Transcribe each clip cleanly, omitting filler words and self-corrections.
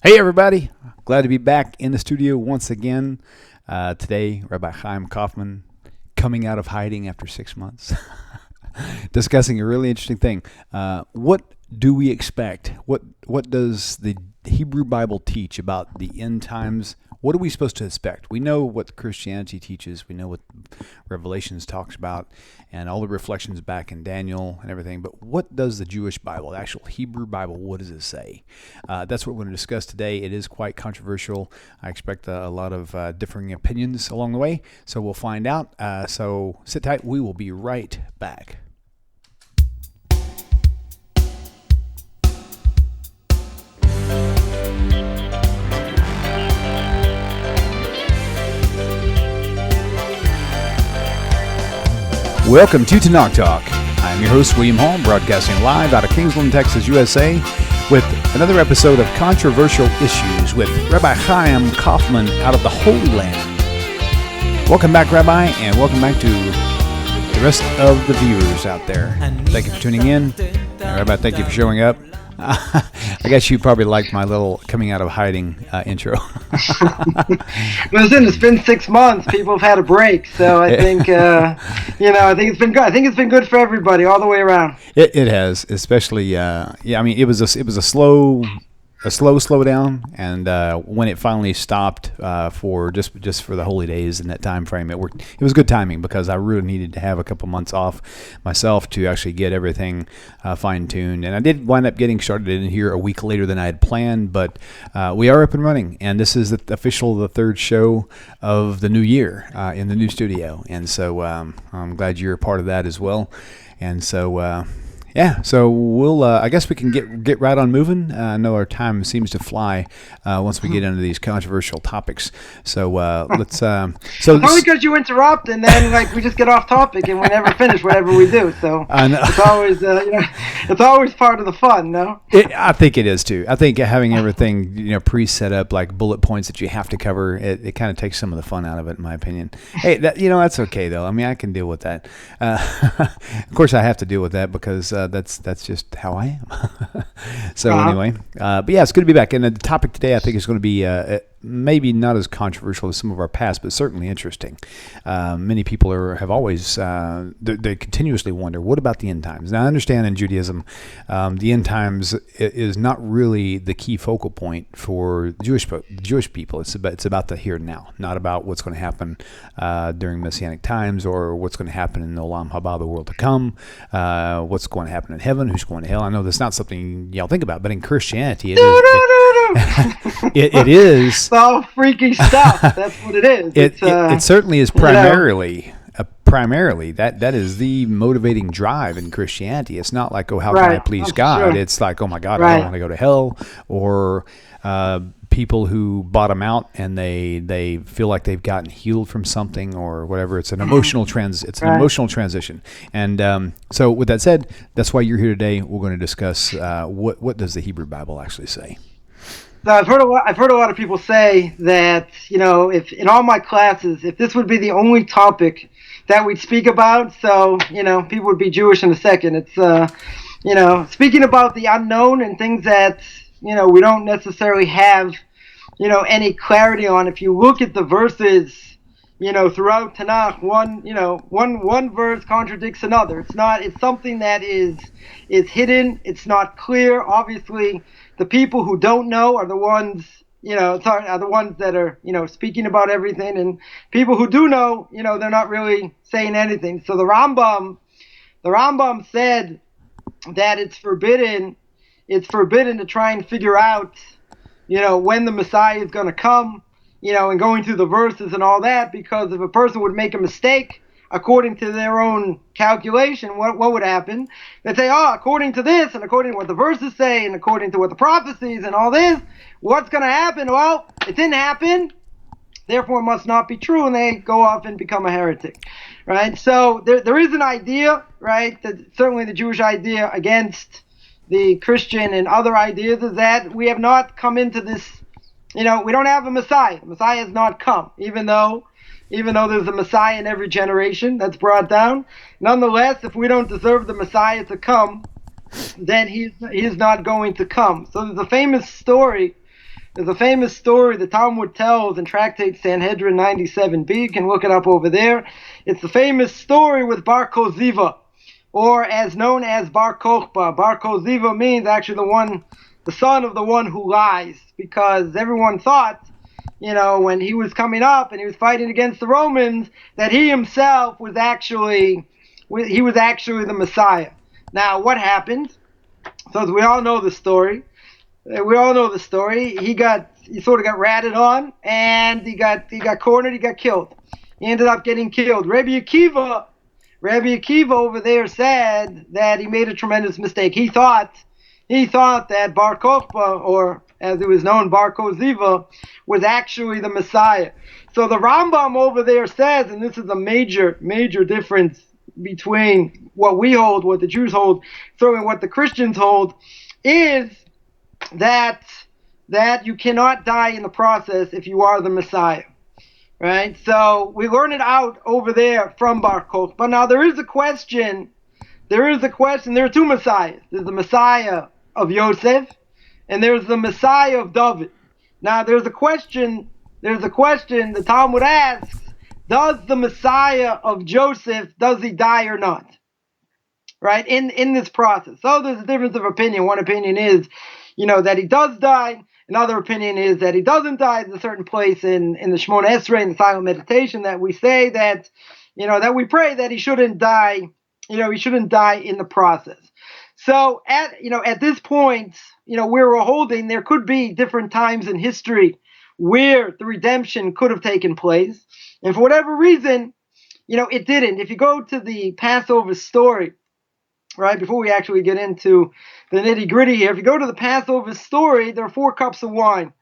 Hey everybody, glad to be back in the studio once again. Today, Rabbi Chaim Coffman coming out of hiding after 6 months, discussing a really interesting thing. What do we expect? What does the Hebrew Bible teach about the end times? What are we supposed to expect? We know what Christianity teaches. We know what Revelations talks about and all the reflections back in Daniel and everything. But what does the Jewish Bible, the actual Hebrew Bible, what does it say? That's what we're going to discuss today. It is quite controversial. I expect a lot of differing opinions along the way. So we'll find out. So sit tight. We will be right back. Welcome to Tanakh Talk. I'm your host, William Hall, broadcasting live out of Kingsland, Texas, USA, with another episode of Controversial Issues with Rabbi Chaim Coffman out of the Holy Land. Welcome back, Rabbi, and welcome back to the rest of the viewers out there. Thank you for tuning in. Rabbi, thank you for showing up. I guess you probably liked my little coming out of hiding intro. Listen, it's been 6 months. People have had a break, so I think I think it's been good. I think it's been good for everybody all the way around. It has, especially I mean, it was a slow slowdown, and when it finally stopped for just for the holy days in that time frame, it worked. It was good timing because I really needed to have a couple months off myself to actually get everything fine-tuned, and I did wind up getting started in here a week later than I had planned, but we are up and running, and this is the third show of the new year in the new studio, and so I'm glad you're a part of that as well, and so yeah, so we'll. I guess we can get right on moving. I know our time seems to fly once we get into these controversial topics. So let's. So probably because you interrupt and then we just get off topic and we never finish whatever we do. So it's always it's always part of the fun, no? I think it is too. I think having everything pre-set up like bullet points that you have to cover, it kind of takes some of the fun out of it, in my opinion. Hey, that's okay though. I mean, I can deal with that. Of course, I have to deal with that because. That's just how I am. So anyway, but yeah, it's good to be back. And the topic today, I think, is going to be maybe not as controversial as some of our past, but certainly interesting. Many people have always they continuously wonder, what about the end times? Now, I understand in Judaism, the end times is not really the key focal point for Jewish people. It's about the here and now, not about what's going to happen during Messianic times or what's going to happen in the Olam Haba, the world to come, what's going to happen in heaven, who's going to hell. I know that's not something y'all think about, but in Christianity, it is. It's all freaky stuff. That's what it is. It certainly is primarily that is the motivating drive in Christianity. It's not like, oh, how can I please God? Sure. It's like, oh my God, I don't want to go to hell, or people who bottom out and they feel like they've gotten healed from something or whatever. It's an emotional emotional transition. And so with that said, that's why you're here today. We're going to discuss what does the Hebrew Bible actually say. So I've heard a lot of people say that, if in all my classes, if this would be the only topic that we'd speak about, so, people would be Jewish in a second. It's, speaking about the unknown and things that, we don't necessarily have, any clarity on. If you look at the verses, throughout Tanakh, one verse contradicts another. It's something that is hidden. It's not clear. Obviously, the people who don't know are the ones, are the ones that are, speaking about everything. And people who do know, they're not really saying anything. So the Rambam said that it's forbidden to try and figure out, when the Messiah is going to come, and going through the verses and all that, because if a person would make a mistake according to their own calculation, what would happen? They'd say, according to this, and according to what the verses say, and according to what the prophecies and all this, what's going to happen? Well, it didn't happen, therefore it must not be true, and they go off and become a heretic, right? So there is an idea, right, that certainly the Jewish idea against the Christian and other ideas is that we have not come into this, we don't have a Messiah. The Messiah has not come, even though there's a Messiah in every generation that's brought down. Nonetheless, if we don't deserve the Messiah to come, then he is not going to come. So there's a famous story There's a famous story the Talmud tells in Tractate Sanhedrin 97b. You can look it up over there. It's the famous story with Bar Koziva, or as known as Bar Kokhba. Bar Koziva means actually the son of the one who lies, because everyone thought, when he was coming up and he was fighting against the Romans, that he himself was actually the Messiah. Now, what happened? So as we all know the story. He sort of got ratted on, and he got cornered. He got killed. He ended up getting killed. Rabbi Akiva over there said that he made a tremendous mistake. He thought that Bar Kokhba, or as it was known, Bar Koziva, was actually the Messiah. So the Rambam over there says, and this is a major difference between what we hold, what the Jews hold, certainly what the Christians hold, is that you cannot die in the process if you are the Messiah, right? So we learn it out over there from Bar Kokhba. But now there is a question. There are two Messiahs. There's the Messiah of Yosef, and there's the Messiah of David. Now there's a question. The Talmud asks: does the Messiah of Joseph, does he die or not? Right, in this process. So there's a difference of opinion. One opinion is, that he does die. Another opinion is that he doesn't die. There's a certain place in the Shemona Esrei, in the silent meditation, that we say that, that we pray that he shouldn't die. He shouldn't die in the process. So at this point, where we're holding, there could be different times in history where the redemption could have taken place, and for whatever reason, it didn't. If you go to the Passover story, right, before we actually get into the nitty-gritty here, if you go to the Passover story, there are 4 cups of wine,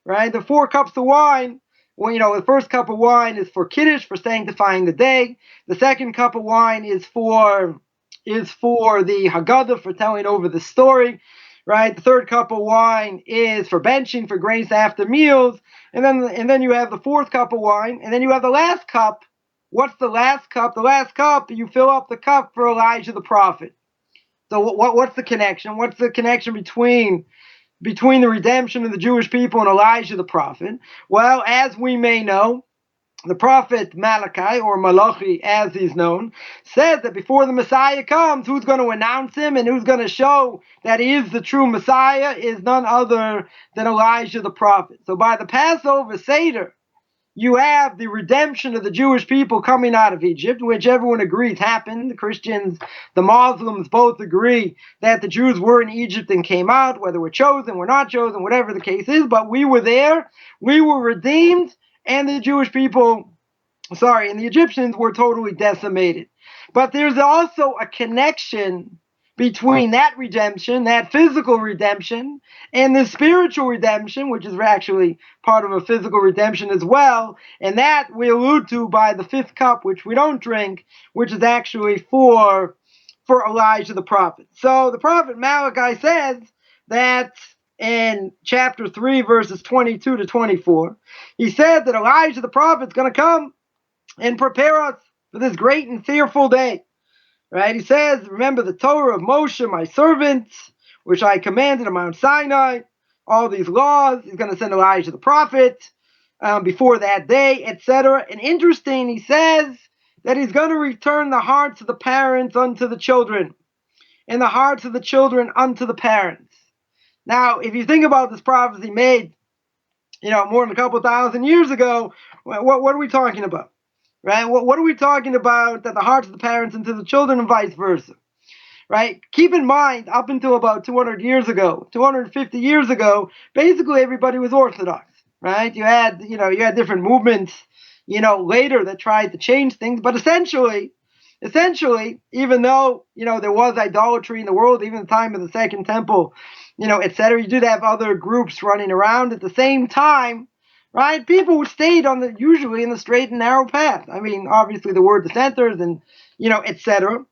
right? The 4 cups of wine, well, the first cup of wine is for Kiddush, for sanctifying the day. The second cup of wine is for the Haggadah, for telling over the story, right? The third cup of wine is for benching, for grace after meals. And then you have the fourth cup of wine, and then you have the last cup. What's the last cup? The last cup, you fill up the cup for Elijah the prophet. So what's the connection? What's the connection between the redemption of the Jewish people and Elijah the prophet? Well, as we may know, the prophet Malachi, or Malachi as he's known, says that before the Messiah comes, who's going to announce him and who's going to show that he is the true Messiah is none other than Elijah the prophet. So by the Passover Seder, you have the redemption of the Jewish people coming out of Egypt, which everyone agrees happened. The Christians, the Muslims both agree that the Jews were in Egypt and came out, whether we're chosen, we're not chosen, whatever the case is. But we were there, we were redeemed, and the Egyptians were totally decimated. But there's also a connection between that redemption, that physical redemption, and the spiritual redemption, which is actually part of a physical redemption as well, and that we allude to by the 5th cup, which we don't drink, which is actually for Elijah the prophet. So the prophet Malachi says that in chapter 3, verses 22 to 24, he said that Elijah the prophet is going to come and prepare us for this great and fearful day. Right? He says, remember the Torah of Moshe, my servant, which I commanded on Mount Sinai, all these laws. He's going to send Elijah the prophet before that day, etc. And interesting, he says that he's going to return the hearts of the parents unto the children, and the hearts of the children unto the parents. Now, if you think about this prophecy made, more than a couple thousand years ago, what are we talking about? Right? What are we talking about? That the hearts of the parents into the children and vice versa. Right? Keep in mind, up until about 200 years ago, 250 years ago, basically everybody was Orthodox. Right? You had different movements, later that tried to change things, but essentially, even though, there was idolatry in the world, even at the time of the Second Temple, etc., you did have other groups running around at the same time. Right? People stayed usually in the straight and narrow path. I mean, obviously there were dissenters and, etc.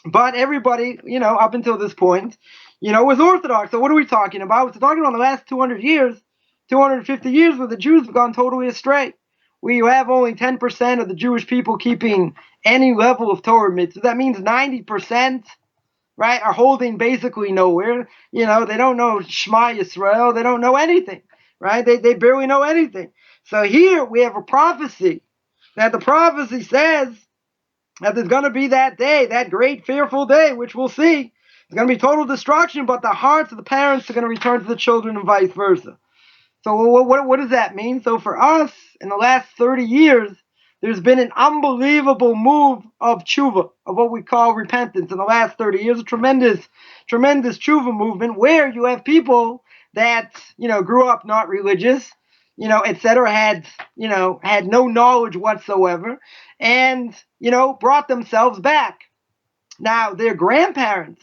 But everybody, up until this point, was Orthodox. So what are we talking about? We're talking about the last 200 years, 250 years where the Jews have gone totally astray. We have only 10% of the Jewish people keeping any level of Torah mitzvah. That means 90%, right, are holding basically nowhere. They don't know Shema Yisrael. They don't know anything. right? They barely know anything. So here we have a prophecy, that the prophecy says that there's going to be that day, that great fearful day, which we'll see. It's going to be total destruction, but the hearts of the parents are going to return to the children and vice versa. So what does that mean? So for us, in the last 30 years, there's been an unbelievable move of tshuva, of what we call repentance. In the last 30 years, a tremendous tshuva movement where you have people that, grew up not religious, etc., had no knowledge whatsoever, and, brought themselves back. Now, their grandparents,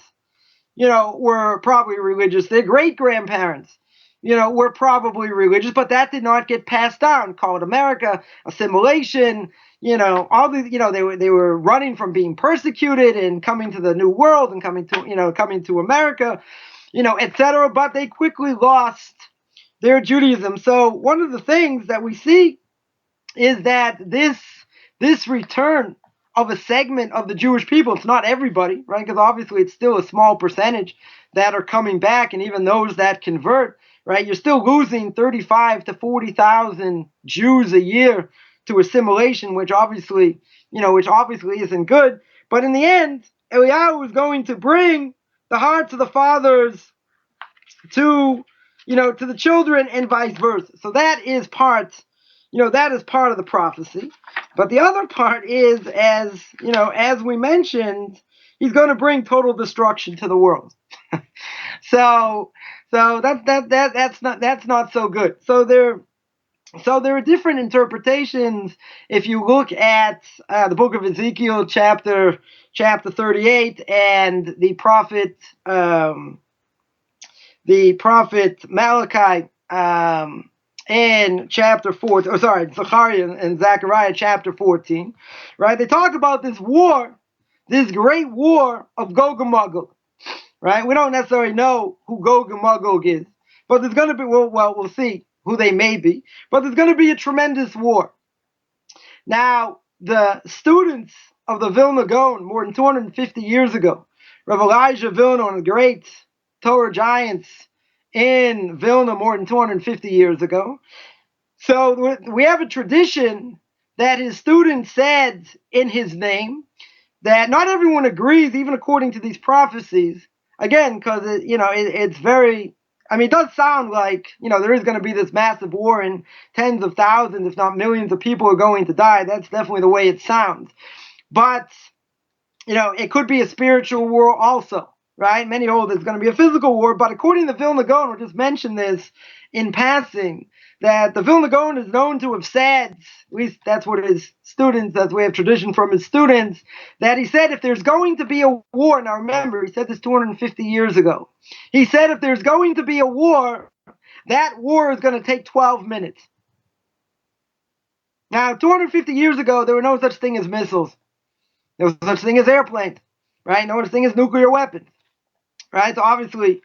were probably religious. Their great-grandparents, were probably religious, but that did not get passed down. Call it America, assimilation, all these, they were running from being persecuted and coming to the New World and coming to America, etc. But they quickly lost their Judaism. So one of the things that we see is that this return of a segment of the Jewish people, it's not everybody, right? Because obviously it's still a small percentage that are coming back, and even those that convert, right? You're still losing 35 to 40,000 Jews a year to assimilation, which obviously isn't good. But in the end, Eliyahu is going to bring the hearts of the fathers to to the children and vice versa. So that is part of the prophecy. But the other part is, as we mentioned, he's going to bring total destruction to the world. so that's not so good. So there are different interpretations. If you look at the book of Ezekiel, chapter 38, and the prophet Malachi in chapter 4, Zechariah and Zechariah chapter 14, right? They talk about this war, this great war of Gog and Magog, right? We don't necessarily know who Gog and Magog is, but there's going to be, we'll see who they may be, but there's going to be a tremendous war. Now, the students of the Vilna Gaon more than 250 years ago, Rav Elijah Vilna, one of the great Torah giants in Vilna more than 250 years ago. So we have a tradition that his students said in his name, that not everyone agrees, even according to these prophecies. Again, because it's very, it does sound like there is going to be this massive war and tens of thousands, if not millions, of people are going to die. That's definitely the way it sounds. But it could be a spiritual war also, right? Many hold it's going to be a physical war, but according to Vilna Gaon, we'll just mention this in passing, that the Vilna Gaon is known to have said, at least that's what his students, that's we have tradition from his students, that he said if there's going to be a war, now remember, he said this 250 years ago, he said if there's going to be a war, that war is going to take 12 minutes. Now, 250 years ago, there were no such thing as missiles. There was such thing as airplanes, right? No such thing as nuclear weapons, right? So obviously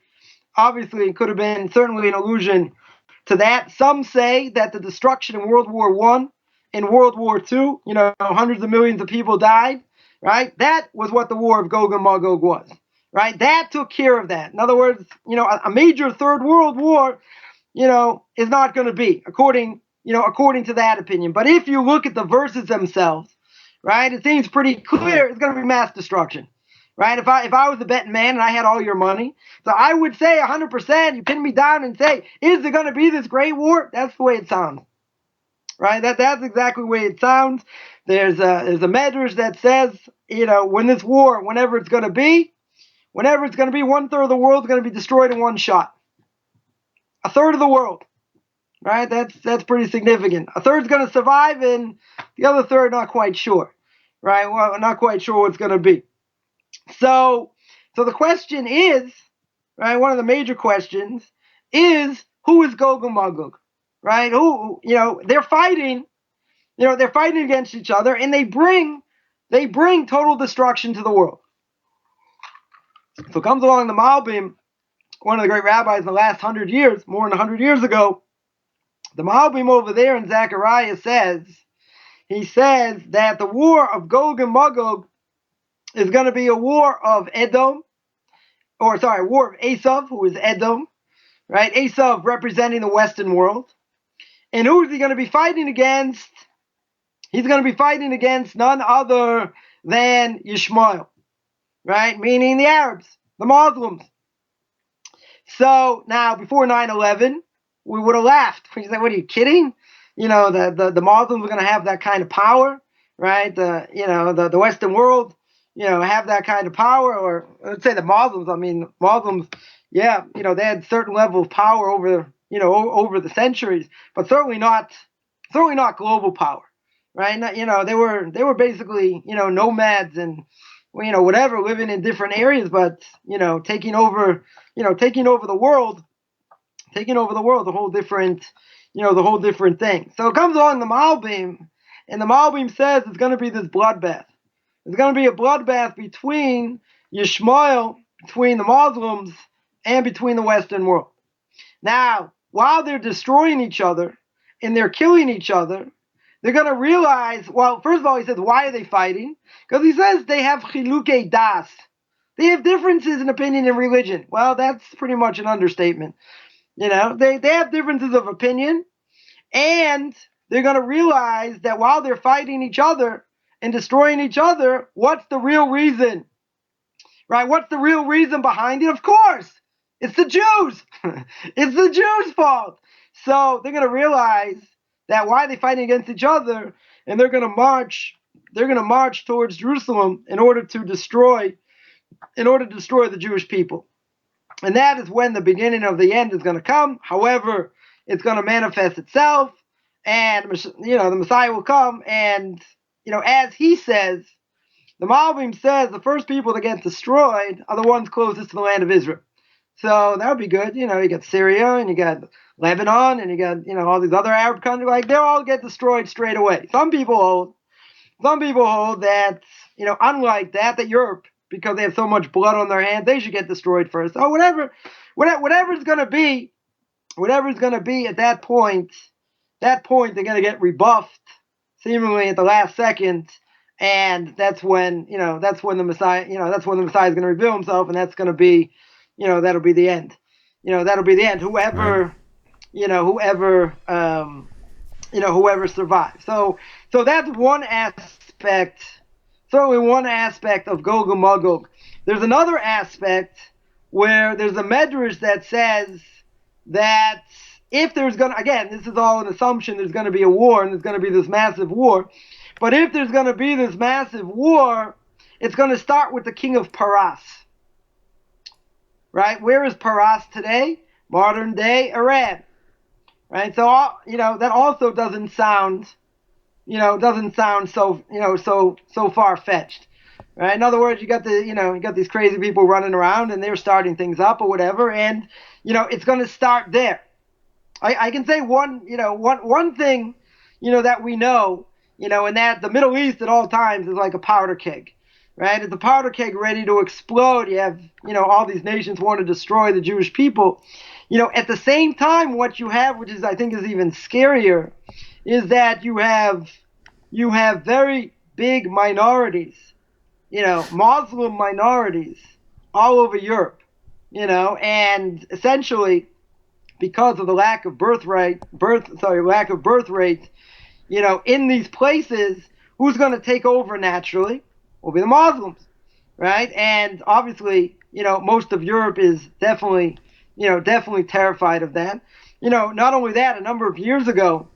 it could have been certainly an allusion to that. Some say that the destruction in World War I and World War II, hundreds of millions of people died, right? That was what the War of Gog and Magog was, right? That took care of that. In other words, a major Third World War, is not going to be, according to that opinion. But if you look at the verses themselves, right, it seems pretty clear it's going to be mass destruction, right? If I was a betting man and I had all your money, so I would say 100%, you pin me down and say, is there going to be this great war? That's the way it sounds, right? That's exactly the way it sounds. There's a medrash that says, when this war, whenever it's going to be, 1/3 of the world is going to be destroyed in one shot. 1/3 of the world. Right, that's pretty significant. A third's going to survive, and the other third not quite sure. Right, well, not quite sure what it's going to be. So the question is, right, one of the major questions is, who is Gog and Magog? Right, who they're fighting, they're fighting against each other, and they bring total destruction to the world. So comes along the Malbim, one of the great rabbis in the last 100 years, more than 100 years ago. The Malbim over there in Zechariah says that the war of Gog and Magog is going to be a war of Edom, war of Esav, who is Edom, right? Esav representing the Western world. And who is he going to be fighting against? He's going to be fighting against none other than Yishmael, right? Meaning the Arabs, the Muslims. So now, before 9/11, we would have laughed. We said, "What are you kidding? You know, the Muslims are going to have that kind of power, right? The Western world, have that kind of power." Or let's say the Muslims. I mean, Muslims, yeah, they had a certain level of power over, over the centuries, but certainly not global power, right? They were basically, nomads and, whatever, living in different areas, but taking over the world, the whole different, thing. So it comes on the Malbim, and the Malbim says it's going to be this bloodbath. It's going to be a bloodbath between Yishmael, between the Muslims, and between the Western world. Now, while they're destroying each other and they're killing each other, they're going to realize, well, first of all, he says, why are they fighting? Because he says they have chiluke das. They have differences in opinion and religion. Well, that's pretty much an understatement. They have differences of opinion, and they're going to realize that while they're fighting each other and destroying each other, what's the real reason? Right? What's the real reason behind it? Of course, it's the Jews. It's the Jews' fault. So they're going to realize that why they're fighting against each other, and they're going to march towards Jerusalem in order to destroy the Jewish people. And that is when the beginning of the end is going to come. However, it's going to manifest itself, and the Messiah will come, and as he says, the Malbim says the first people that get destroyed are the ones closest to the land of Israel. So that would be good. You got Syria, and you got Lebanon, and you got all these other Arab countries. Like, they'll all get destroyed straight away. Some people hold that unlike that Europe, because they have so much blood on their hands, they should get destroyed first. Oh, whatever's going to be at that point, they're going to get rebuffed seemingly at the last second, and that's when the Messiah, is going to reveal himself, and that's going to be, that'll be the end. That'll be the end. Whoever, right. Whoever survives. So that's one aspect. Certainly one aspect of Gog and Magog. There's another aspect where there's a medrash that says that if there's going to, again, this is all an assumption, there's going to be a war, and there's going to be this massive war. But if there's going to be this massive war, it's going to start with the king of Paras. Right? Where is Paras today? Modern day Iran. Right? So, that also doesn't sound so far-fetched, right? In other words, you got these crazy people running around, and they're starting things up or whatever, and it's going to start there. I can say one thing, that we know, and that the Middle East at all times is like a powder keg, right? It's a powder keg ready to explode. You have, all these nations want to destroy the Jewish people. At the same time, what you have, which is I think is even scarier, is that you have very big minorities, Muslim minorities all over Europe, and essentially because of the lack of birth rate, in these places, who's going to take over naturally will be the Muslims, right? And obviously, most of Europe is definitely terrified of that. Not only that, a number of years ago,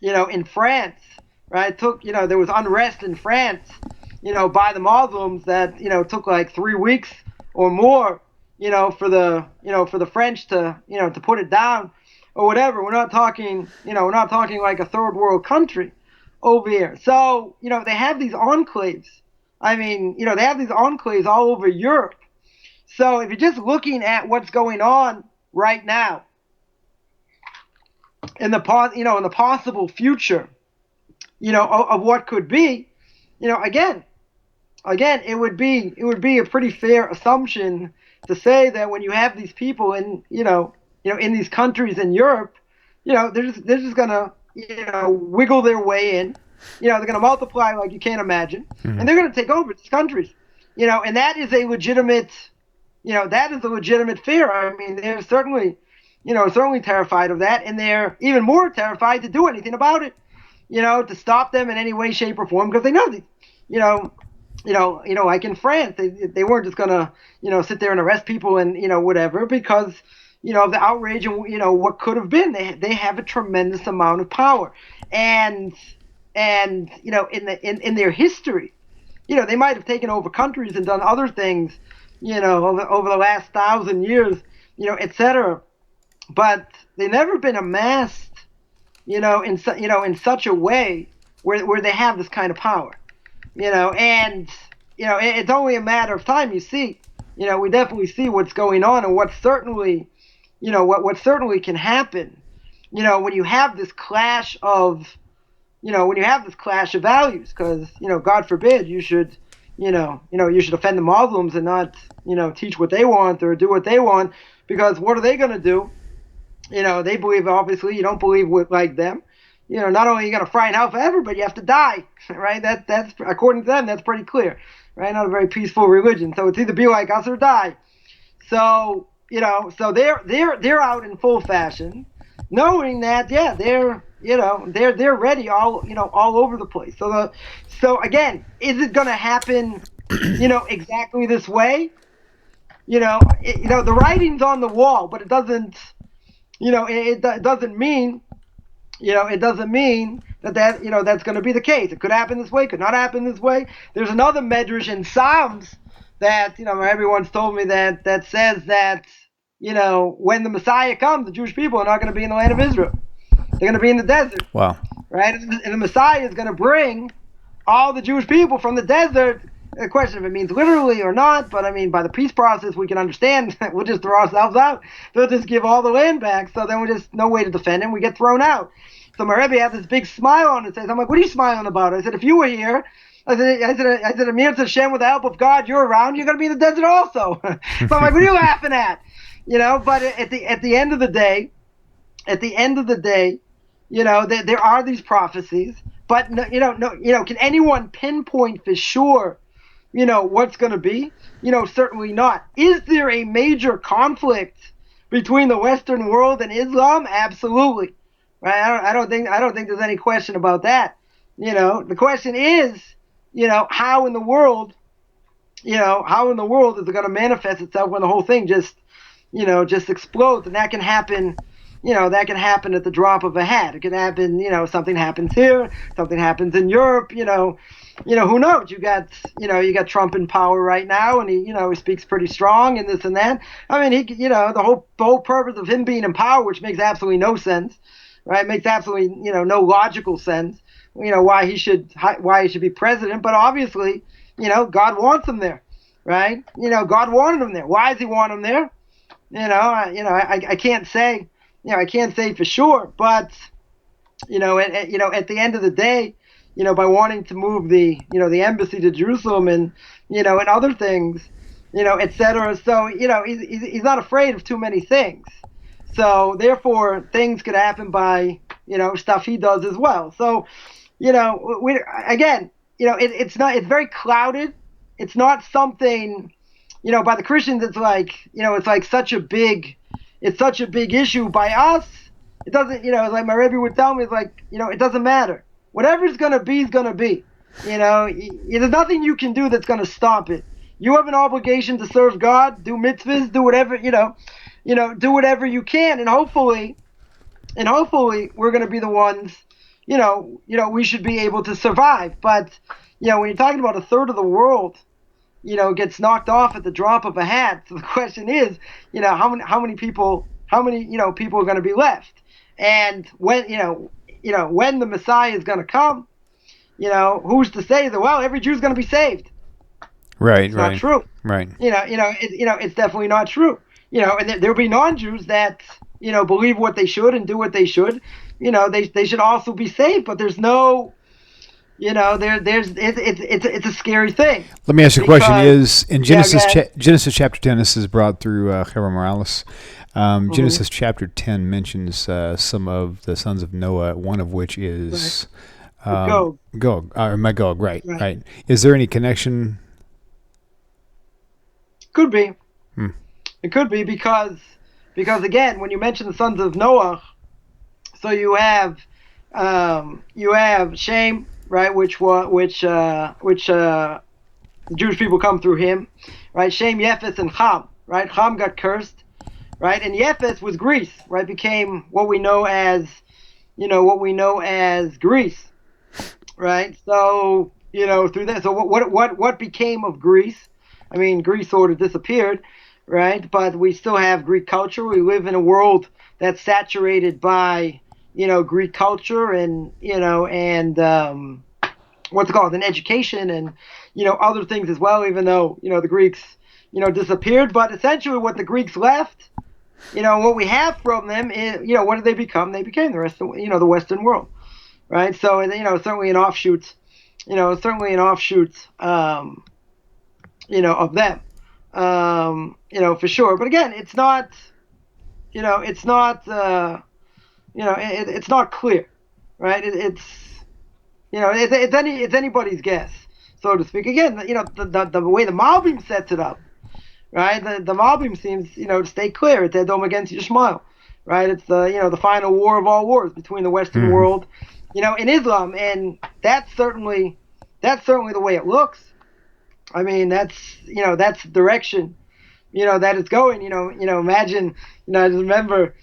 in France, right, there was unrest in France, by the Muslims that, took like 3 weeks or more, for the French to put it down or whatever. We're not talking like a third world country over here. So, they have these enclaves. I mean, they have these enclaves all over Europe. So if you're just looking at what's going on right now, in the possible future, of what could be, again, it would be a pretty fair assumption to say that when you have these people in in these countries in Europe, they're just gonna wiggle their way in, they're gonna multiply like you can't imagine, and they're gonna take over these countries, and that is a legitimate fear. I mean, there's certainly certainly terrified of that, and they're even more terrified to do anything about it, to stop them in any way, shape, or form, because they know that, like in France, they weren't just gonna, sit there and arrest people and whatever, because of the outrage and what could have been. They have a tremendous amount of power, and in their history, they might have taken over countries and done other things, over the last 1,000 years, etc. But they've never been amassed, in such a way where they have this kind of power, and it's only a matter of time. You see, we definitely see what's going on, and what certainly, what certainly can happen, when you have this clash of, values, because God forbid you should, you should offend the Muslims and not, teach what they want or do what they want, because what are they going to do? They believe, obviously, you don't believe like them. Not only are you going to fry in hell forever, but you have to die, right? That's according to them, that's pretty clear, right? Not a very peaceful religion. So it's either be like us or die. So so they're out in full fashion, knowing that they're ready all over the place. So again, is it going to happen exactly this way? The writing's on the wall, but it doesn't. It doesn't mean, that that's going to be the case. It could happen this way, could not happen this way. There's another medrash in Psalms that, everyone's told me that says that, when the Messiah comes, the Jewish people are not going to be in the land of Israel. They're going to be in the desert. Wow. Right? And the Messiah is going to bring all the Jewish people from the desert. The question if it means literally or not, but I mean, by the peace process, we can understand. We'll just throw ourselves out. They'll just give all the land back. So then we just no way to defend him. We get thrown out. So my Rebbe had this big smile on his face. I'm like, what are you smiling about? I said, if you were here, I said, Amir Hashem, with the help of God, you're around. You're going to be in the desert also. So I'm like, what are you laughing at? But at the end of the day, there are these prophecies. But can anyone pinpoint for sure? What's going to be? Certainly not. Is there a major conflict between the Western world and Islam? Absolutely. Right? I don't think there's any question about that. The question is, how in the world is it going to manifest itself when the whole thing just explodes? And that can happen. That can happen at the drop of a hat. It can happen, something happens here, something happens in Europe, who knows? You got Trump in power right now, and he speaks pretty strong and this and that. I mean, the whole purpose of him being in power, which makes absolutely no sense, right? Makes absolutely, no logical sense, why he should be president. But obviously, God wants him there, right? God wanted him there. Why does he want him there? I can't say. I can't say for sure, but at the end of the day, by wanting to move the embassy to Jerusalem and and other things, etc. So he's not afraid of too many things. So therefore, things could happen by stuff he does as well. So it's very clouded. It's not something by the Christians. It's like it's like such a big. It's such a big issue. By us, it doesn't, like my Rebbe would tell me, it's like, it doesn't matter. Whatever's going to be is going to be. There's nothing you can do that's going to stop it. You have an obligation to serve God, do mitzvahs, do whatever, do whatever you can. And hopefully we're going to be the ones, we should be able to survive. But, when you're talking about a third of the world, gets knocked off at the drop of a hat. So the question is, how many people are going to be left? And when the Messiah is going to come, who's to say that? Well, every Jew's going to be saved. Right. It's not true. Right. It's definitely not true. And there'll be non-Jews that believe what they should and do what they should. They should also be saved. But there's no. It's a scary thing. Let me ask you a question. Is in Genesis Genesis chapter 10, this is brought through Hebron Morales. Genesis chapter 10 mentions some of the sons of Noah, one of which is Magog. Right. Is there any connection? Could be. It could be because Because again, when you mention the sons of Noah, so you have Shem, right, which the Jewish people come through him, right? Shem, Yefes, and Ham, right? Ham got cursed, right? And Yefes was Greece, right? Became what we know as Greece, right? So through that, so what became of Greece? I mean, Greece sort of disappeared, right? But we still have Greek culture. We live in a world that's saturated by Greek culture and what's it called, and education and other things as well. Even though the Greeks disappeared, but essentially what the Greeks left, what we have from them is what did they become? They became the rest of the Western world, right? So certainly an offshoot, of them, for sure. But again, it's not clear, right? It's anybody's guess, so to speak. Again, the way the Malbim sets it up, right? The Malbim seems to stay clear. It's Edom against Yishmael, right? It's the final war of all wars between the Western world, and Islam, and that's certainly the way it looks. I mean, that's the direction that it's going. Imagine, I just remember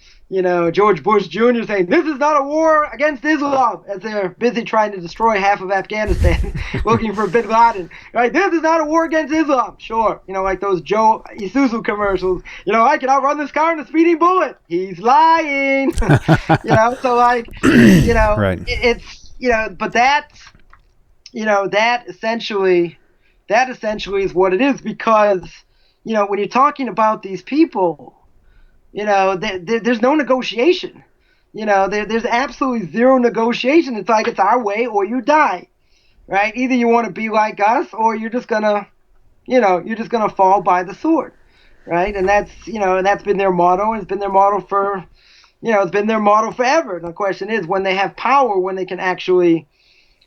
George Bush Jr. saying, "This is not a war against Islam," as they're busy trying to destroy half of Afghanistan, looking for Bin Laden. Right? This is not a war against Islam. Sure, like those Joe Isuzu commercials. I can outrun this car in a speeding bullet. He's lying. So like, right. It's but that essentially is what it is, because when you're talking about these people. There's no negotiation. There's absolutely zero negotiation. It's like it's our way or you die, right? Either you want to be like us or you're just gonna fall by the sword, right? And that's been their motto, and it's been their motto for, it's been their motto forever. And the question is, when they have power, when they can actually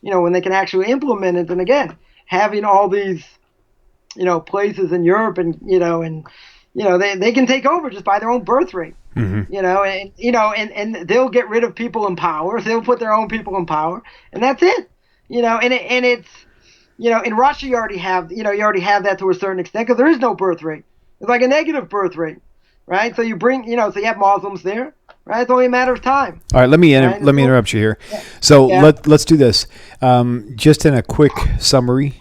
implement it. And again, having all these, places in Europe and they can take over just by their own birth rate, and they'll get rid of people in power. They'll put their own people in power, and that's it. And it's, in Russia you already have that to a certain extent, because there is no birth rate. It's like a negative birth rate, right? So you bring, so you have Muslims there, right? It's only a matter of time. All right, let me interrupt you here. Yeah. So let's do this. Just in a quick summary,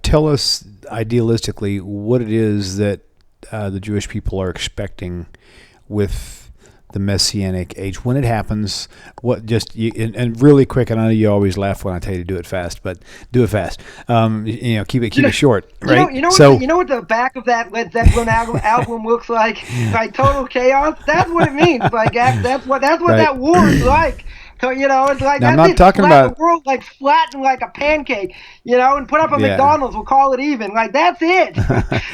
tell us idealistically what it is that the Jewish people are expecting with the Messianic age when it happens. And really quick. And I know you always laugh when I tell you to do it fast, but do it fast. Keep it short, right? You know what the back of that Led Zeppelin album looks like? Like total chaos. That's what it means. Like that's what right. That war is like. So, it's like, now, I'm not talking about the world like flatten like a pancake, and put up a McDonald's, we'll call it even. Like, that's it.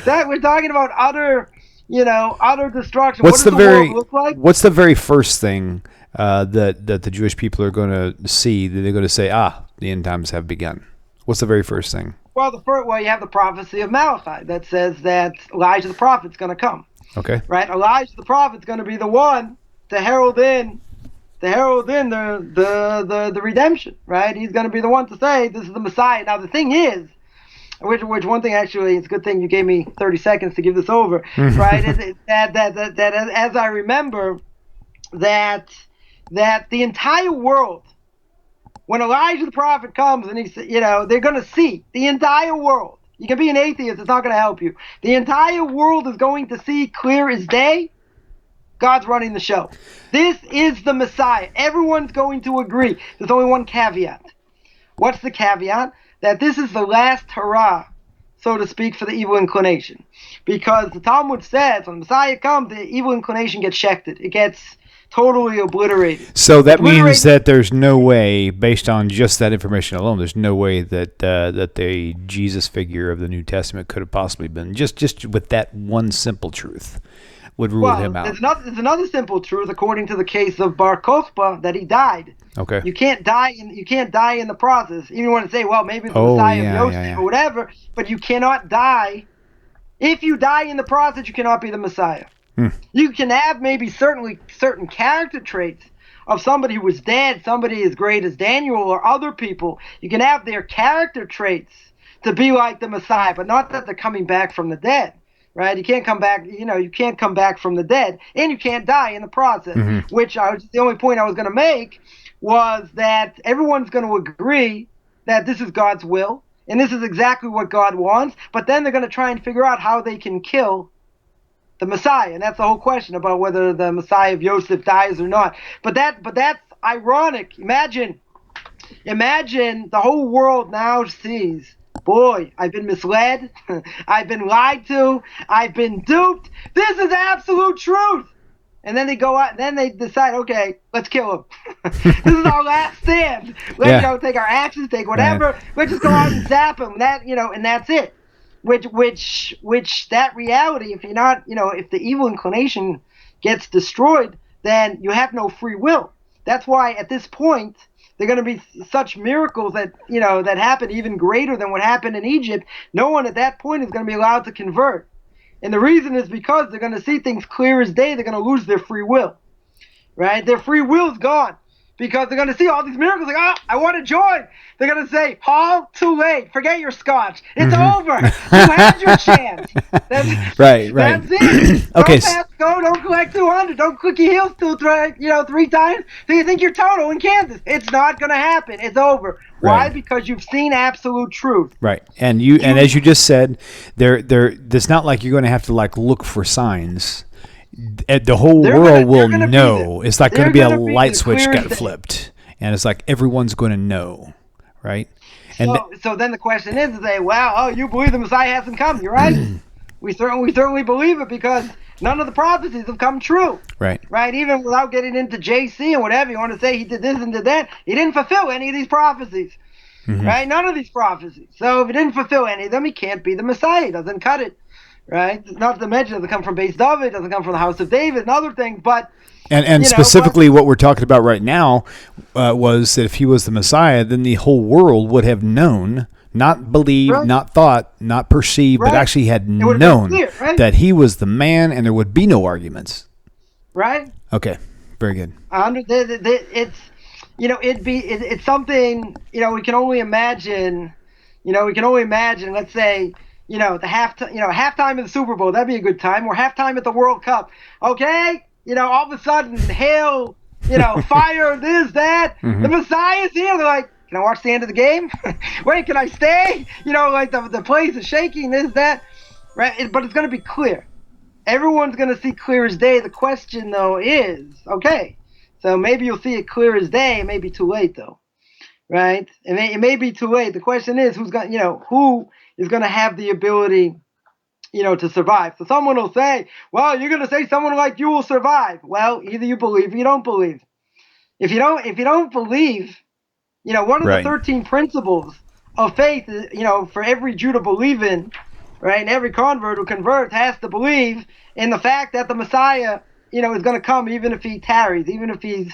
That we're talking about utter destruction. What does the world look like? What's the very first thing that the Jewish people are going to see? That they're going to say, the end times have begun. What's the very first thing? Well, you have the prophecy of Malachi that says that Elijah the prophet's going to come. Okay. Right? Elijah the prophet's going to be the one to herald in the redemption, right? He's going to be the one to say this is the Messiah. Now the thing is, which one thing actually, it's a good thing you gave me 30 seconds to give this over, right? Is that as I remember, that the entire world, when Elijah the prophet comes and they're going to see the entire world. You can be an atheist; it's not going to help you. The entire world is going to see clear as day. God's running the show. This is the Messiah. Everyone's going to agree. There's only one caveat. What's the caveat? That this is the last hurrah, so to speak, for the evil inclination. Because the Talmud says when the Messiah comes, the evil inclination gets shechted. It gets totally obliterated. So that means that there's no way, based on just that information alone, there's no way that the Jesus figure of the New Testament could have possibly been, just with that one simple truth, would rule him out. There's another simple truth, according to the case of Bar Kokhba, that he died. Okay. You can't die in the process. You want to say, well, maybe the Messiah of Yosef or whatever, but you cannot die. If you die in the process, you cannot be the Messiah. You can have maybe certain character traits of somebody who was dead, somebody as great as Daniel or other people. You can have their character traits to be like the Messiah, but not that they're coming back from the dead, right? You can't come back, you can't come back from the dead, and you can't die in the process, which the only point I was going to make was that everyone's going to agree that this is God's will, and this is exactly what God wants, but then they're going to try and figure out how they can kill the Messiah, and that's the whole question about whether the Messiah of Yosef dies or not. But that's ironic. Imagine the whole world now sees, boy, I've been misled, I've been lied to, I've been duped. This is absolute truth. And then they go out, and then they decide, okay, let's kill him. This is our last stand. Let's take our axes, take whatever. Let's just go out and zap him. And that's it. Which that reality, if you're not, if the evil inclination gets destroyed, then you have no free will. That's why at this point there are going to be such miracles that that happen even greater than what happened in Egypt. No one at that point is going to be allowed to convert, and the reason is because they're going to see things clear as day. They're going to lose their free will, right? Their free will's gone. Because they're going to see all these miracles, like, I want to join. They're going to say, Paul, too late. Forget your scotch. It's over. You had your chance. Right. That's it. Okay. Don't pass go. Don't collect 200. Don't click your heels 3 times. So you think you're total in Kansas. It's not going to happen. It's over. Right. Why? Because you've seen absolute truth. Right. And as you just said, it's not like you're going to have to look for signs. The whole world will know. It's like going to be a light switch got flipped, and it's like everyone's going to know, right? And so then the question is, you believe the Messiah hasn't come? You're right. we certainly believe it because none of the prophecies have come true. Right. Right. Even without getting into JC and whatever you want to say, he did this and did that. He didn't fulfill any of these prophecies. Right. None of these prophecies. So if he didn't fulfill any of them, he can't be the Messiah. He doesn't cut it. Right, not to mention it doesn't come from Beis David, it doesn't come from the house of David, and other things. But and specifically, what we're talking about right now was that if he was the Messiah, then the whole world would have known, not believed, not thought, not perceived, but actually had known clear, that he was the man, and there would be no arguments. Right. Okay. Very good. It's something we can only imagine. Let's say. The halftime of the Super Bowl, that'd be a good time. Or halftime at the World Cup. Okay? All of a sudden, hail, fire, this, that. The Messiah's here. They're like, can I watch the end of the game? Wait, can I stay? The place is shaking, this, that. Right? But it's going to be clear. Everyone's going to see clear as day. The question, though, is, okay, so maybe you'll see it clear as day. It may be too late, though. Right? It may be too late. The question is, who is going to have the ability, to survive. So someone will say, well, you're going to say someone like you will survive. Well, either you believe or you don't believe. If you don't believe, one of the 13 principles of faith is, for every Jew to believe in, right, and every convert who converts has to believe in the fact that the Messiah, is going to come even if he tarries, even if he's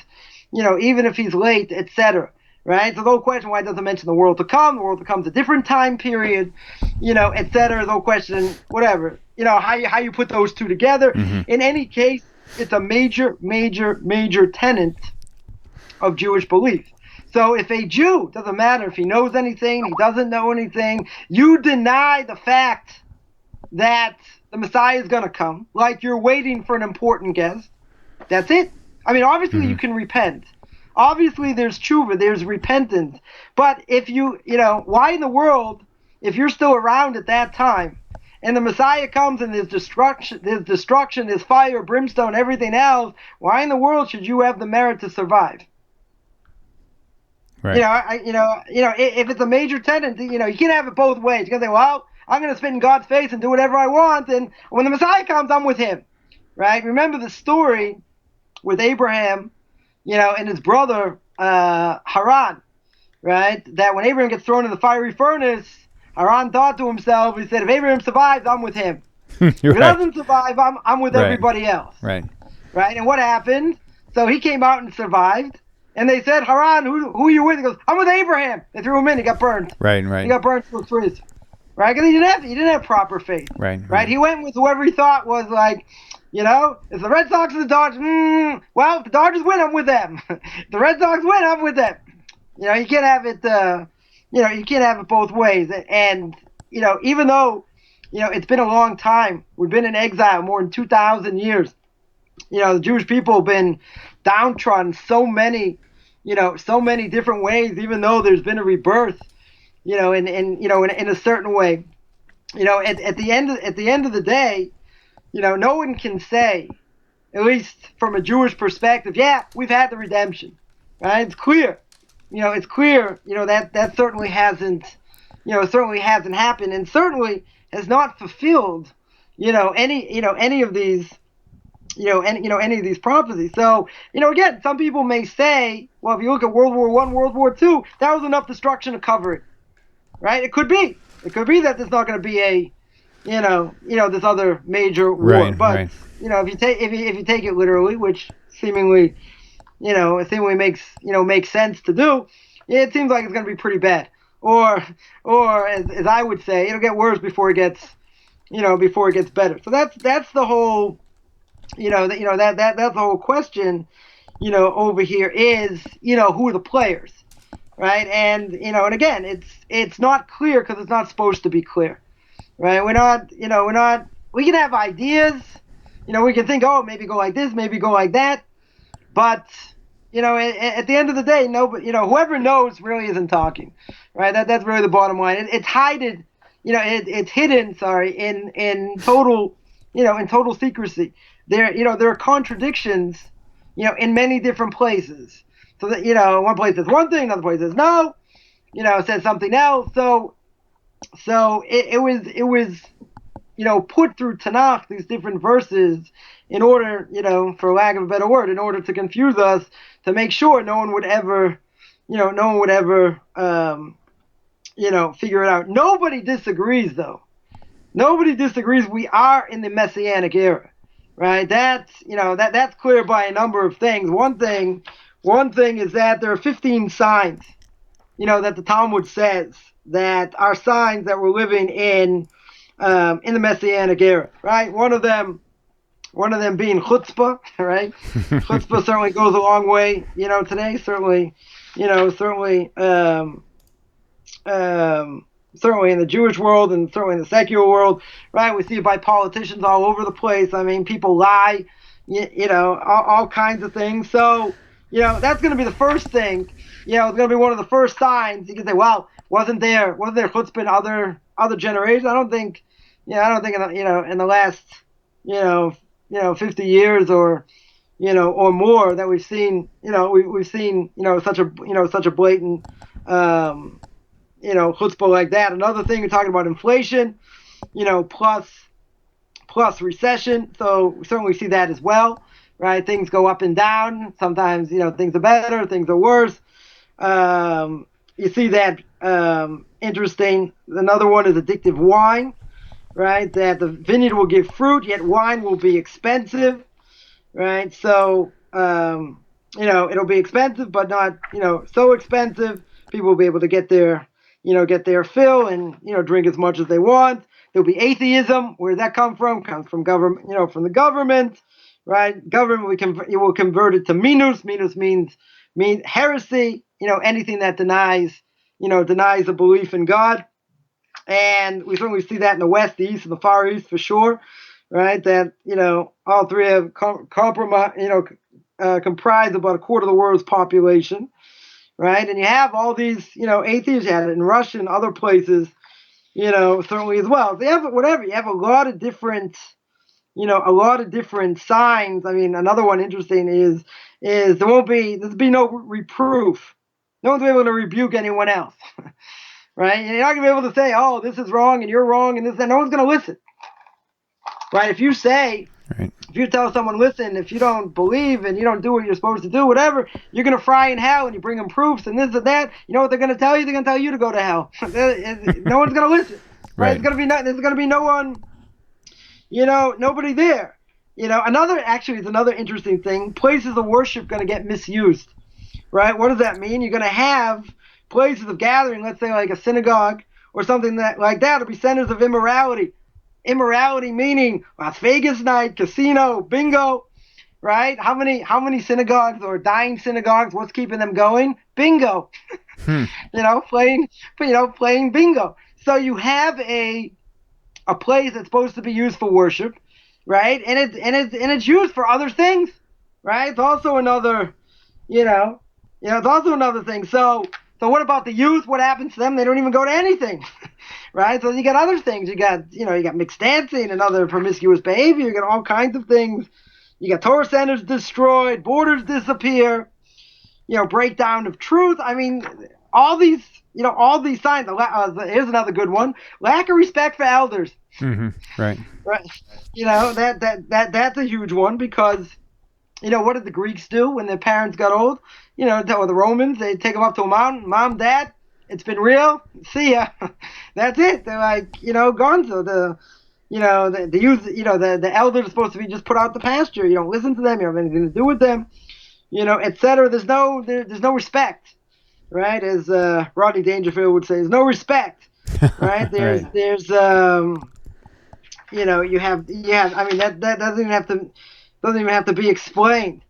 late, etc. Right? So the whole question why it doesn't mention the world to come. The world to come is a different time period, etc. The whole question, whatever, how you put those two together. In any case, it's a major, major, major tenet of Jewish belief. So if a Jew, doesn't matter if he knows anything, he doesn't know anything, you deny the fact that the Messiah is going to come, like you're waiting for an important guest, that's it. I mean, obviously you can repent. Obviously, there's tshuva, there's repentance. But if why in the world, if you're still around at that time, and the Messiah comes and there's destruction, there's fire, brimstone, everything else, why in the world should you have the merit to survive? Right. If it's a major tenet, you can't have it both ways. You can say, well, I'm going to spit in God's face and do whatever I want, and when the Messiah comes, I'm with him. Right? Remember the story with Abraham, and his brother Haran, right? That when Abraham gets thrown in the fiery furnace, Haran thought to himself, he said, if Abraham survives, I'm with him. If he doesn't survive, I'm with everybody else. Right. Right? And what happened? So he came out and survived, and they said, Haran, who are you with? He goes, I'm with Abraham. They threw him in, he got burned. Right. He got burned to a crisp. Right? Because he didn't have proper faith. Right. He went with whoever he thought was like, You know, it's the Red Sox or the Dodgers. Well, if the Dodgers win, I'm with them. If the Red Sox win, I'm with them. You know, you can't have it. You can't have it both ways. And even though, it's been a long time. We've been in exile more than 2,000 years. The Jewish people have been downtrodden so many different ways. Even though there's been a rebirth, in a certain way. At the end of the day, no one can say, at least from a Jewish perspective, yeah, we've had the redemption. Right? It's clear. It's clear. That certainly hasn't happened, and certainly has not fulfilled, any of these. Any of these prophecies. So, again, some people may say, well, if you look at World War I, World War II, that was enough destruction to cover it, right? It could be that there's not going to be a, this other major war. But if you take it literally, which seemingly makes sense to do, it seems like it's going to be pretty bad. Or as I would say, it'll get worse before it gets better. So that's the whole. That's the whole question, over here is, who are the players, right? And, and again, it's not clear because it's not supposed to be clear, right? We can have ideas, we can think, oh, maybe go like this, maybe go like that. But, at the end of the day, whoever knows really isn't talking, right? That's really the bottom line. It's hidden, it's hidden, in total, in total secrecy. There are contradictions, in many different places. So that, one place says one thing, another place says no, says something else. So it was, put through Tanakh, these different verses, in order, for lack of a better word, in order to confuse us, to make sure no one would ever figure it out. Nobody disagrees, though. Nobody disagrees. We are in the Messianic era. Right, that's clear by a number of things. One thing is that there are 15 signs, that the Talmud says that are signs that we're living in the Messianic era. Right, one of them being chutzpah. Right, chutzpah certainly goes a long way. Today certainly certainly in the Jewish world and certainly in the secular world, right? We see it by politicians all over the place. I mean, people lie, all kinds of things. So, that's going to be the first thing. It's going to be one of the first signs. You can say, well, wasn't there chutzpah in other generations? I don't think in the last, 50 years or more that we've seen, we've seen, such a blatant, chutzpah like that. Another thing, we're talking about inflation, plus recession. So we certainly see that as well, right? Things go up and down. Sometimes, things are better, things are worse. You see that, interesting. Another one is addictive wine, right? That the vineyard will give fruit, yet wine will be expensive, right? So, it'll be expensive, but not, so expensive. People will be able to get their fill and, drink as much as they want. There'll be atheism. Where does that come from? Comes from government, from the government, right? Government, it will convert it to minus. Minus means heresy, anything that denies the belief in God. And we certainly see that in the West, the East, and the Far East for sure, right? That, all three have comprise about a quarter of the world's population. Right, and you have all these, atheists. You had it in Russia and other places, certainly as well. So you have whatever. You have a lot of different, signs. I mean, another one interesting is there'll be no reproof. No one's able to rebuke anyone else, right? And you're not gonna be able to say, oh, this is wrong and you're wrong and this, and no one's gonna listen, right? If you say. Right. If you tell someone, listen, if you don't believe and you don't do what you're supposed to do, whatever, you're going to fry in hell, and you bring them proofs and this and that, you know what they're going to tell you? They're going to tell you to go to hell. No one's going to listen. Right? There's going to be no one, nobody there. Another interesting thing, places of worship going to get misused. Right? What does that mean? You're going to have places of gathering, let's say like a synagogue or something like that, to be centers of immorality. Immorality meaning Las Vegas night, casino, bingo, right? How many synagogues or dying synagogues? What's keeping them going? Bingo. Playing bingo. So you have a place that's supposed to be used for worship, right? And it's used for other things, right? It's also another, it's also another thing. So what about the youth? What happens to them? They don't even go to anything, right? So you got other things. You got mixed dancing and other promiscuous behavior. You got all kinds of things. You got Torah centers destroyed, borders disappear, breakdown of truth. I mean, all these signs. Here's another good one: lack of respect for elders. Mm-hmm. Right. Right. That's a huge one because, what did the Greeks do when their parents got old? Or the Romans, they take them up to a mountain. Mom, Dad, it's been real. See ya. That's it. They're like, gone. So the youth, the elders are supposed to be just put out the pasture. You don't listen to them. You don't have anything to do with them. Etc. There's no respect, right? As Rodney Dangerfield would say, there's no respect, right? There's you have. I mean, that doesn't even have to be explained.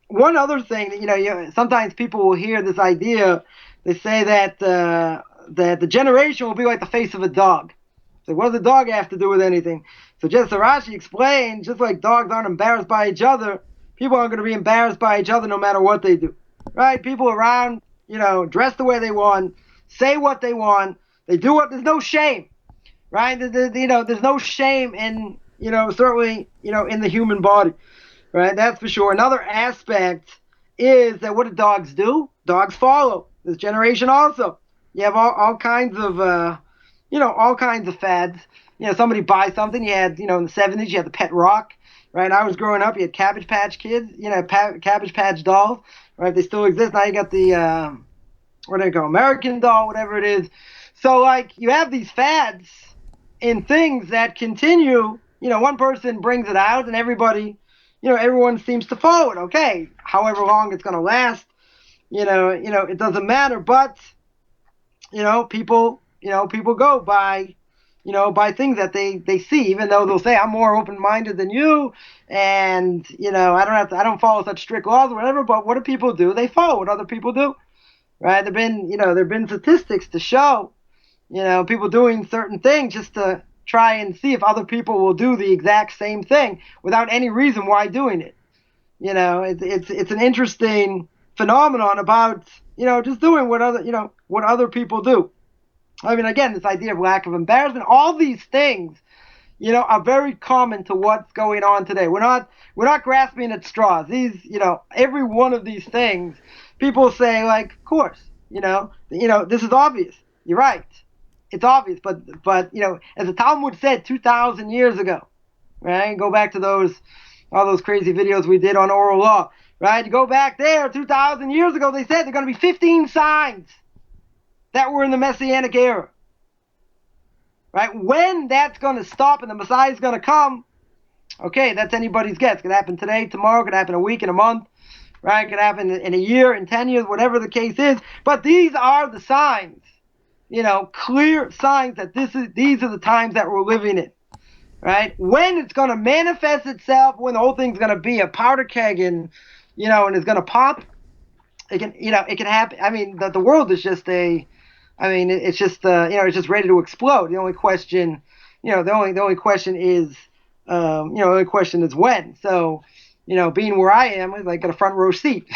One other thing that sometimes people will hear this idea. They say that the generation will be like the face of a dog. So what does a dog have to do with anything? So just Rashi explains, just like dogs aren't embarrassed by each other, people aren't going to be embarrassed by each other no matter what they do, right? People around, dress the way they want, say what they want, they do what. There's no shame, right? There's no shame in, certainly, in the human body, right? That's for sure. Another aspect is that what do dogs do? Dogs follow. This generation also. You have all kinds of, all kinds of fads. Somebody buys something. You had, in the 70s, you had the pet rock, right? I was growing up, you had Cabbage Patch Kids, Cabbage Patch dolls, right? They still exist. Now you got the, what do they go, American Doll, whatever it is. So, like, you have these fads in things that continue. One person brings it out and everybody, everyone seems to follow it. Okay, however long it's going to last, it doesn't matter. But, people go by, by things that they see, even though they'll say, I'm more open-minded than you. And, I don't follow such strict laws or whatever. But what do people do? They follow what other people do, right? There've been statistics to show, people doing certain things just to try and see if other people will do the exact same thing without any reason why doing it. It's an interesting phenomenon about, just doing what other people do. I mean, again, this idea of lack of embarrassment, all these things, are very common to what's going on today. We're not grasping at straws. These, every one of these things, people say, like, of course, this is obvious. You're right. It's obvious, but as the Talmud said 2,000 years ago, right? Go back to all those crazy videos we did on oral law, right? You go back there 2,000 years ago, they said there are going to be 15 signs that were in the Messianic era, right? When that's going to stop and the Messiah is going to come, okay, that's anybody's guess. It could happen today, tomorrow, it could happen a week, in a month, right? It could happen in a year, in 10 years, whatever the case is. But these are the signs. Clear signs that these are the times that we're living in, right? When it's going to manifest itself, when the whole thing's going to be a powder keg and it's going to pop, it can happen. I mean, the world is just it's just ready to explode. The only question, the only question is, when. So, being where I am, I got a front row seat.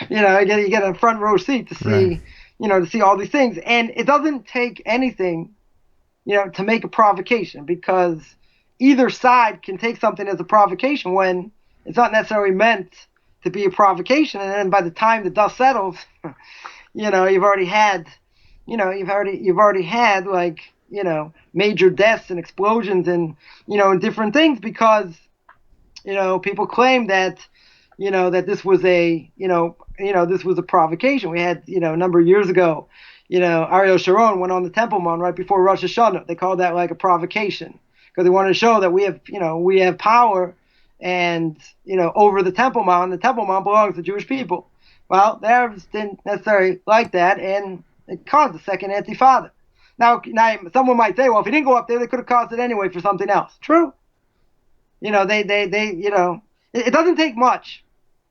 You get a front row seat to see. Right. To see all these things. And it doesn't take anything, to make a provocation, because either side can take something as a provocation when it's not necessarily meant to be a provocation. And then by the time the dust settles, you've already had, like, major deaths and explosions and, and different things because, people claim that, that this was this was a provocation. We had, a number of years ago, Ariel Sharon went on the Temple Mount right before Rosh Hashanah. They called that like a provocation because they wanted to show that we have power and, over the Temple Mount. The Temple Mount belongs to Jewish people. Well, the Arabs didn't necessarily like that, and it caused the second Intifada. Now, someone might say, well, if he didn't go up there, they could have caused it anyway for something else. True. They it doesn't take much.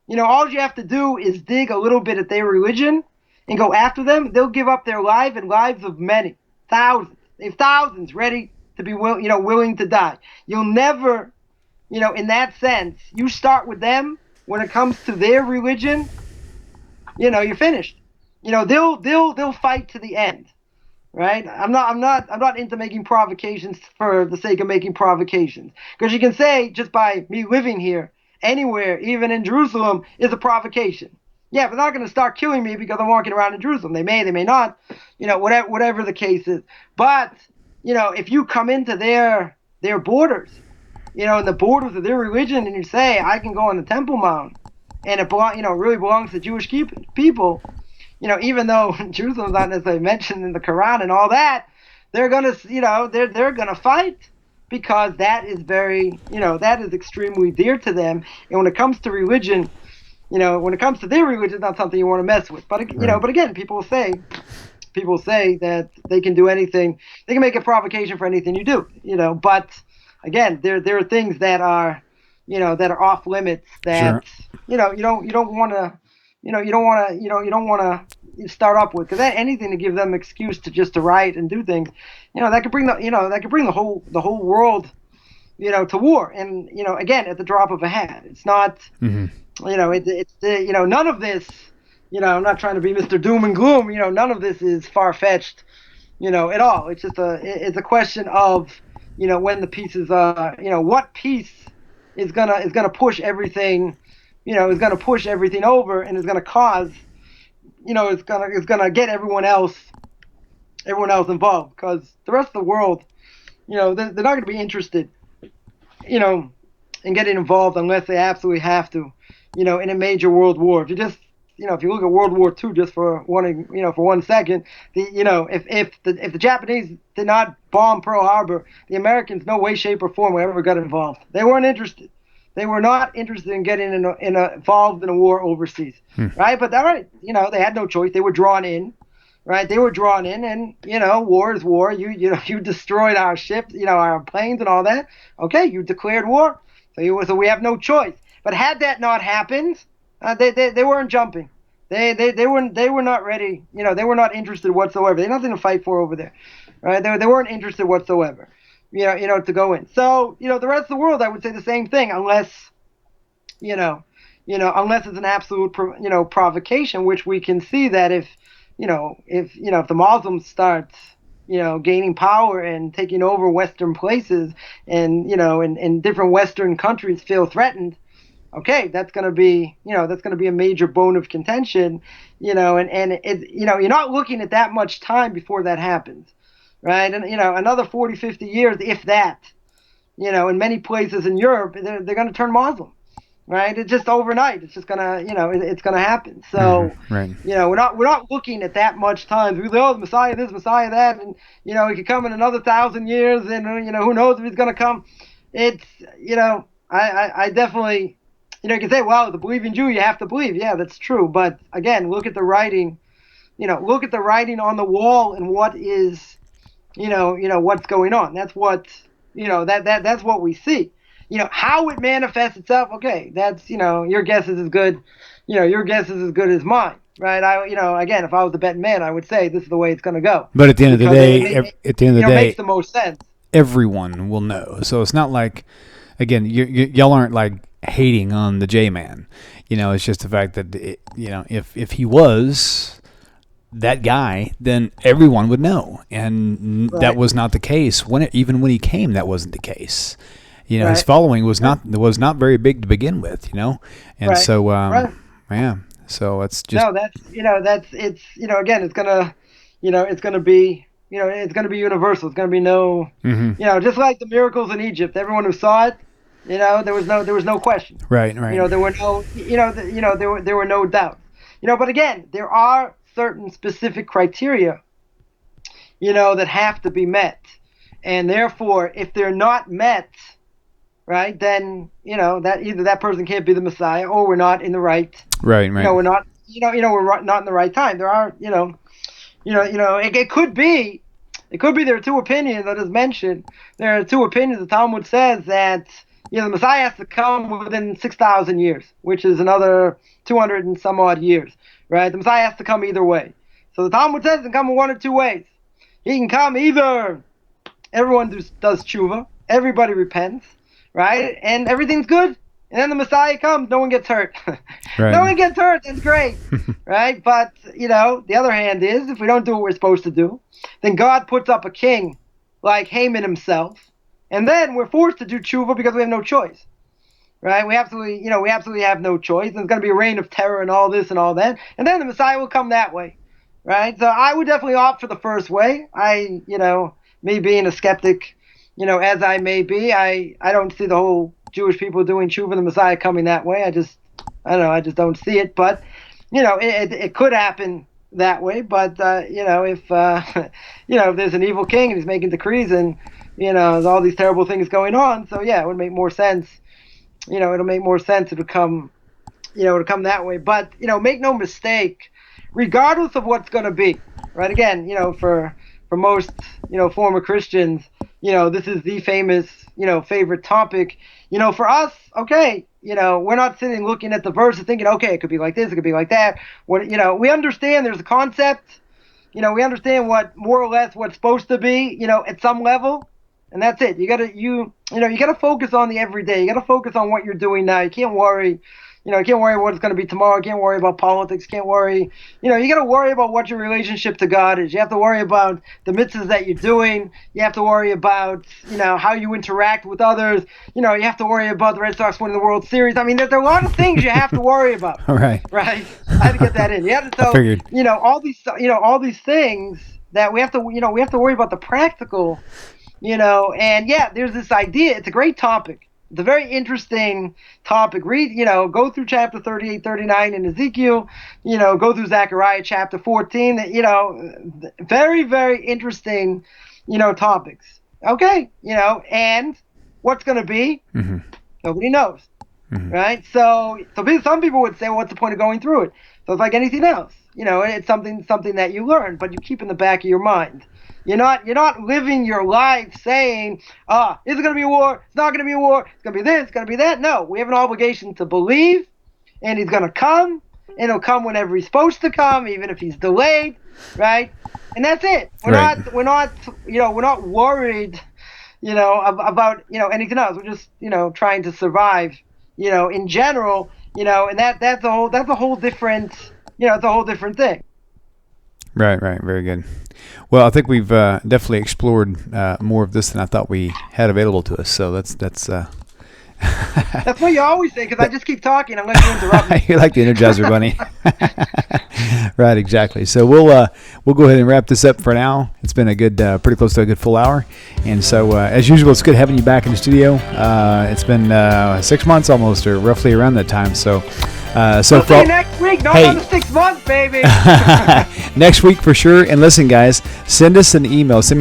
All you have to do is dig a little bit at their religion and go after them. They'll give up their life and lives of many, thousands. They have thousands ready to be willing to die. You'll never, in that sense, you start with them when it comes to their religion, you're finished. They'll fight to the end. Right? I'm not into making provocations for the sake of making provocations. Because you can say, just by me living here, anywhere, even in Jerusalem, is a provocation. Yeah, but they're not going to start killing me because I'm walking around in Jerusalem. They may not, whatever the case is. But, if you come into their borders, in the borders of their religion, and you say, I can go on the Temple Mount, and it really belongs to Jewish people, even though Jerusalem's not necessarily mentioned in the Quran and all that, they're gonna, they're gonna fight, because that is very, that is extremely dear to them. And when it comes to religion, when it comes to their religion, it's not something you want to mess with. But but again, people say that they can do anything, they can make a provocation for anything you do, But again, there are things that are, that are off limits that, you don't want to. You don't want to start up with, because anything to give them excuse to riot and do things, that could bring the whole world, to war. And again, at the drop of a hat. It's not, it's none of this, I'm not trying to be Mr. Doom and Gloom. None of this is far fetched, at all. It's just it's a question of, when the pieces what piece is gonna push everything. Is going to push everything over, and is going to cause, it's going to get everyone else involved, because the rest of the world, they're not going to be interested, in getting involved unless they absolutely have to, in a major world war. If you just, if you look at World War II just for one second, if the Japanese did not bomb Pearl Harbor, the Americans, no way, shape, or form, would ever got involved. They weren't interested. They were not interested in getting involved in a war overseas, right? But they had no choice. They were drawn in, right? They were drawn in, and war is war. You destroyed our ships, our planes and all that. Okay, you declared war, so we have no choice. But had that not happened, they weren't jumping. They were not ready. They were not interested whatsoever. They had nothing to fight for over there, right? They weren't interested whatsoever. To go in. So, the rest of the world, I would say the same thing, unless it's an absolute, provocation, which we can see that if the Muslims start, gaining power and taking over Western places, and, and different Western countries feel threatened, okay, that's going to be a major bone of contention, and you're not looking at that much time before that happens. Right, and another 40, 50 years, if that, in many places in Europe, they're going to turn Muslim, right? It's just overnight. It's just gonna, it's gonna happen. So, right. We're not looking at that much time. We the Messiah this, Messiah that, and he could come in another 1,000 years, and who knows if he's going to come. It's, I definitely, you can say, well, the believing Jew, you have to believe. Yeah, that's true. But again, look at the writing. Look at the writing on the wall and what is. What's going on. That's what, that's what we see. How it manifests itself. Okay, that's, your guess is as good, your guess is as good as mine, right? Again, if I was a betting man, I would say this is the way it's going to go. But at the end of the day, it makes the most sense. Everyone will know. So it's not like, again, y'all aren't like hating on the J-Man. It's just the fact that, if he was that guy, then everyone would know, and that was not the case even when he came. That wasn't the case. His following was not very big to begin with. And so yeah. So it's just it's again, it's gonna it's gonna be it's gonna be universal. It's gonna be no just like the miracles in Egypt. Everyone who saw it, there was no question. Right. There were no there were no doubts. But again, there are certain specific criteria, that have to be met. And therefore, if they're not met, right, then, that either that person can't be the Messiah, or we're not in the right. Right. We're not, we're not in the right time. There are, it could be It could be there are two opinions that is mentioned. There are two opinions. The Talmud says that the Messiah has to come within 6,000 years, which is another 200 and some odd years, right? The Messiah has to come either way. So the Talmud says it can come in one of two ways. He can come either everyone does tshuva, everybody repents, right? And everything's good. And then the Messiah comes, no one gets hurt. Right. No one gets hurt, that's great, right? But, the other hand is, if we don't do what we're supposed to do, then God puts up a king like Haman himself, and then we're forced to do tshuva because we have no choice, right? We absolutely have no choice. And there's going to be a reign of terror and all this and all that, and then the Messiah will come that way, right? So I would definitely opt for the first way. Me being a skeptic, as I may be, I don't see the whole Jewish people doing tshuva, the Messiah coming that way. I just don't see it. But, it could happen that way. But, if there's an evil king and he's making decrees and, there's all these terrible things going on. So, yeah, it would make more sense. It'll make more sense. It'll come that way. But, make no mistake, regardless of what's going to be, right? Again, for most, former Christians, this is the famous, favorite topic. For us, okay, we're not sitting looking at the verse and thinking, okay, it could be like this, it could be like that. We understand there's a concept, we understand what more or less what's supposed to be, at some level, and that's it. You gotta focus on the everyday. You gotta focus on what you're doing now. You can't worry. You can't worry what it's going to be tomorrow. You can't worry about politics. You can't worry. You got to worry about what your relationship to God is. You have to worry about the mitzvahs that you're doing. You have to worry about, how you interact with others. You have to worry about the Red Sox winning the World Series. I mean, there's a lot of things you have to worry about. All right. Right. I had to get that in. You have to. So, I figured. all these things that we have to, we have to worry about the practical, and yeah, there's this idea. It's a great topic. It's a very interesting topic. Read, go through chapter 38, 39 in Ezekiel, go through Zechariah chapter 14, very, very interesting, topics. Okay, and what's going to be, nobody knows, right? So some people would say, well, what's the point of going through it? So it's like anything else, it's something that you learn, but you keep in the back of your mind. You're not living your life saying, is it going to be a war? It's not going to be a war. It's going to be this. It's going to be that. No, we have an obligation to believe, and he's going to come, and he'll come whenever he's supposed to come, even if he's delayed, right? And that's it. We're not worried, about anything else. We're just trying to survive, in general, and that's a whole different thing. Right. Very good. Well, I think we've definitely explored more of this than I thought we had available to us. So that's that's what you always say, because I just keep talking unless you interrupt me. You're like the Energizer Bunny. Right, exactly. So we'll go ahead and wrap this up for now. It's been a good, pretty close to a good full hour. And so, as usual, it's good having you back in the studio. It's been 6 months almost, or roughly around that time. So we'll see you next week. Not another 6 months, baby. Next week for sure. And listen, guys, send me an email to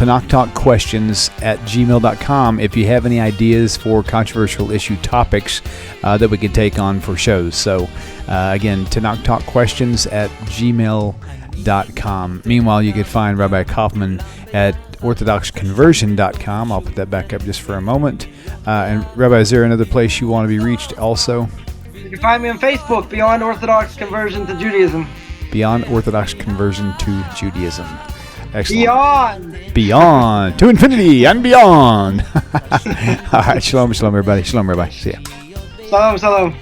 knocktalkquestions@gmail.com if you have any ideas for controversial issue topics that we can take on for shows. So again, to knocktalkquestions@gmail.com. Meanwhile, you can find Rabbi Coffman at orthodoxconversion.com. I'll put that back up just for a moment. And Rabbi, is there another place you want to be reached also? You can find me on Facebook, Beyond Orthodox Conversion to Judaism. Beyond Orthodox Conversion to Judaism. Excellent. Beyond. To infinity and beyond. All right. Shalom, everybody. Shalom, everybody. See ya. Shalom.